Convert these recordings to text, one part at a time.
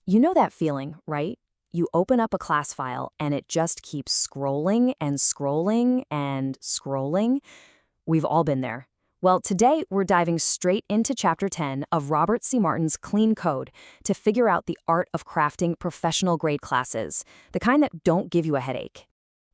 You know that feeling, right? You open up a class file and it just keeps scrolling and scrolling and scrolling. We've all been there. Well, today we're diving straight into Chapter 10 of Robert C. Martin's Clean Code to figure out the art of crafting professional grade classes, the kind that don't give you a headache.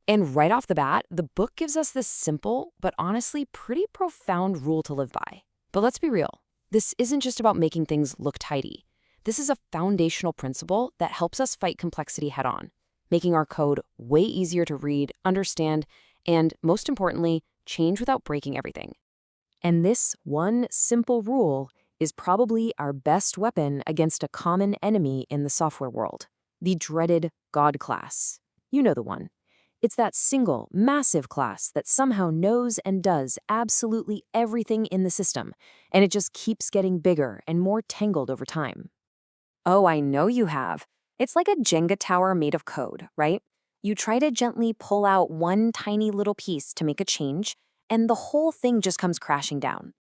And right off the bat, the book gives us this simple, but honestly pretty profound rule to live by. But let's be real, this isn't just about making things look tidy. This is a foundational principle that helps us fight complexity head-on, making our code way easier to read, understand, and, most importantly, change without breaking everything. And this one simple rule is probably our best weapon against a common enemy in the software world, the dreaded God class. You know the one. It's that single, massive class that somehow knows and does absolutely everything in the system, and it just keeps getting bigger and more tangled over time. Oh, I know you have. It's like a Jenga tower made of code, right? You try to gently pull out one tiny little piece to make a change, and the whole thing just comes crashing down.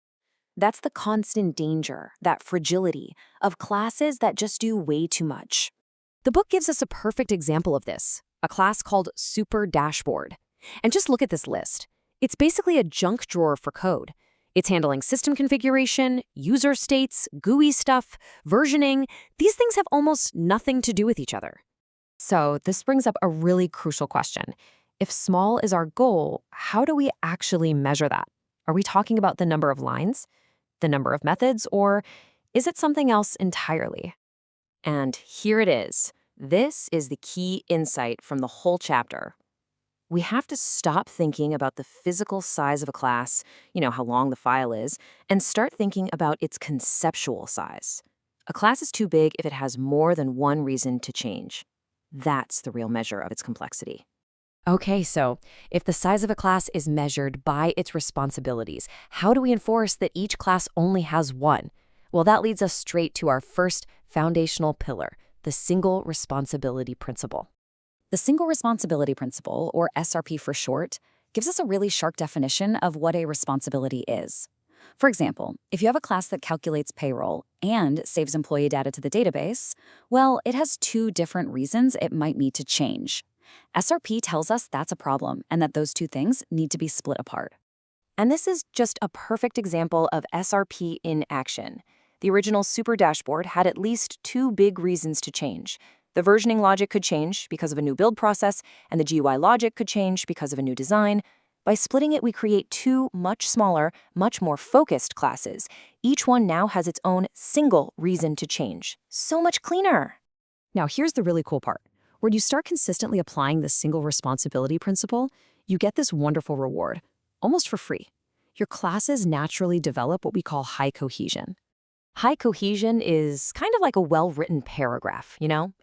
That's the constant danger, that fragility, of classes that just do way too much. The book gives us a perfect example of this, a class called Super Dashboard. And just look at this list. It's basically a junk drawer for code. It's handling system configuration, user states, GUI stuff, versioning. These things have almost nothing to do with each other. So this brings up a really crucial question. If small is our goal, how do we actually measure that? Are we talking about the number of lines, the number of methods, or is it something else entirely? And here it is. This is the key insight from the whole chapter. We have to stop thinking about the physical size of a class, how long the file is, and start thinking about its conceptual size. A class is too big if it has more than one reason to change. That's the real measure of its complexity. Okay, so if the size of a class is measured by its responsibilities, how do we enforce that each class only has one? Well, that leads us straight to our first foundational pillar, the single responsibility principle. The Single Responsibility Principle, or SRP for short, gives us a really sharp definition of what a responsibility is. For example, if you have a class that calculates payroll and saves employee data to the database, well, it has two different reasons it might need to change. SRP tells us that's a problem and that those two things need to be split apart. And this is just a perfect example of SRP in action. The original Super Dashboard had at least two big reasons to change. The versioning logic could change because of a new build process, and the GUI logic could change because of a new design. By splitting it, we create two much smaller, much more focused classes. Each one now has its own single reason to change. So much cleaner. Now, here's the really cool part. When you start consistently applying the single responsibility principle, you get this wonderful reward, almost for free. Your classes naturally develop what we call high cohesion. High cohesion is kind of like a well-written paragraph,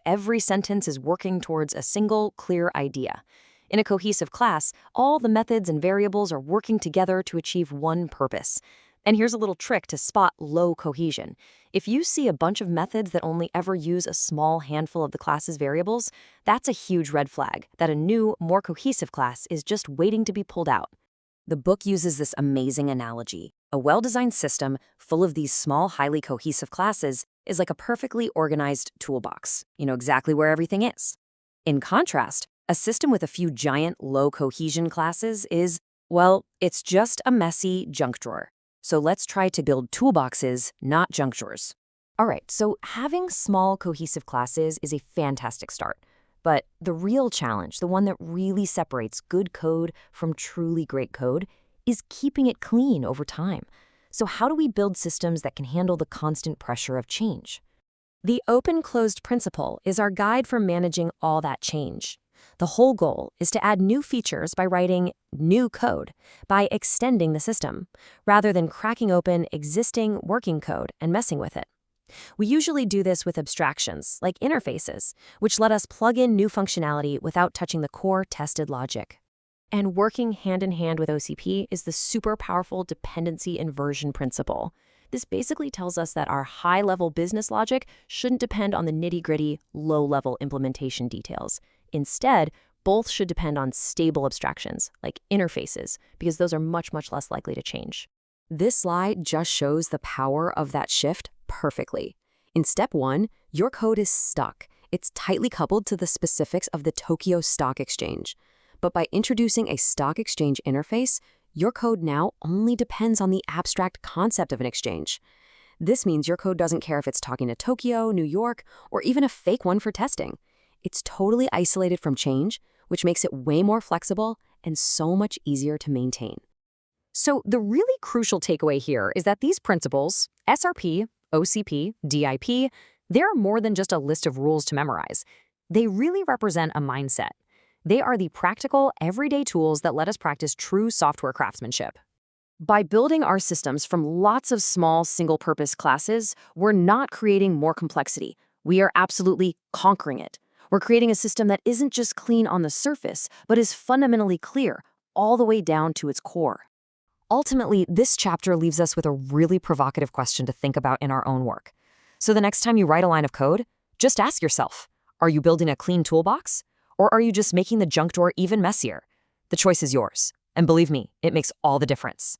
Every sentence is working towards a single, clear idea. In a cohesive class, all the methods and variables are working together to achieve one purpose. And here's a little trick to spot low cohesion. If you see a bunch of methods that only ever use a small handful of the class's variables, that's a huge red flag that a new, more cohesive class is just waiting to be pulled out. The book uses this amazing analogy. A well-designed system full of these small, highly cohesive classes is like a perfectly organized toolbox. You know exactly where everything is. In contrast, a system with a few giant, low-cohesion classes is, well, it's just a messy junk drawer. So let's try to build toolboxes, not junk drawers. All right, so having small, cohesive classes is a fantastic start. But the real challenge, the one that really separates good code from truly great code, is keeping it clean over time. So how do we build systems that can handle the constant pressure of change? The open-closed principle is our guide for managing all that change. The whole goal is to add new features by writing new code, by extending the system, rather than cracking open existing working code and messing with it. We usually do this with abstractions, like interfaces, which let us plug in new functionality without touching the core tested logic. And working hand in hand with OCP is the super powerful dependency inversion principle. This basically tells us that our high-level business logic shouldn't depend on the nitty-gritty, low-level implementation details. Instead, both should depend on stable abstractions, like interfaces, because those are much, much less likely to change. This slide just shows the power of that shift perfectly. In step 1, your code is stuck. It's tightly coupled to the specifics of the Tokyo Stock Exchange. But by introducing a stock exchange interface, your code now only depends on the abstract concept of an exchange. This means your code doesn't care if it's talking to Tokyo, New York, or even a fake one for testing. It's totally isolated from change, which makes it way more flexible and so much easier to maintain. So the really crucial takeaway here is that these principles, SRP, OCP, DIP, they're more than just a list of rules to memorize. They really represent a mindset. They are the practical, everyday tools that let us practice true software craftsmanship. By building our systems from lots of small, single-purpose classes, we're not creating more complexity. We are absolutely conquering it. We're creating a system that isn't just clean on the surface, but is fundamentally clear, all the way down to its core. Ultimately, this chapter leaves us with a really provocative question to think about in our own work. So the next time you write a line of code, just ask yourself, are you building a clean toolbox? Or are you just making the junk drawer even messier? The choice is yours. And believe me, it makes all the difference.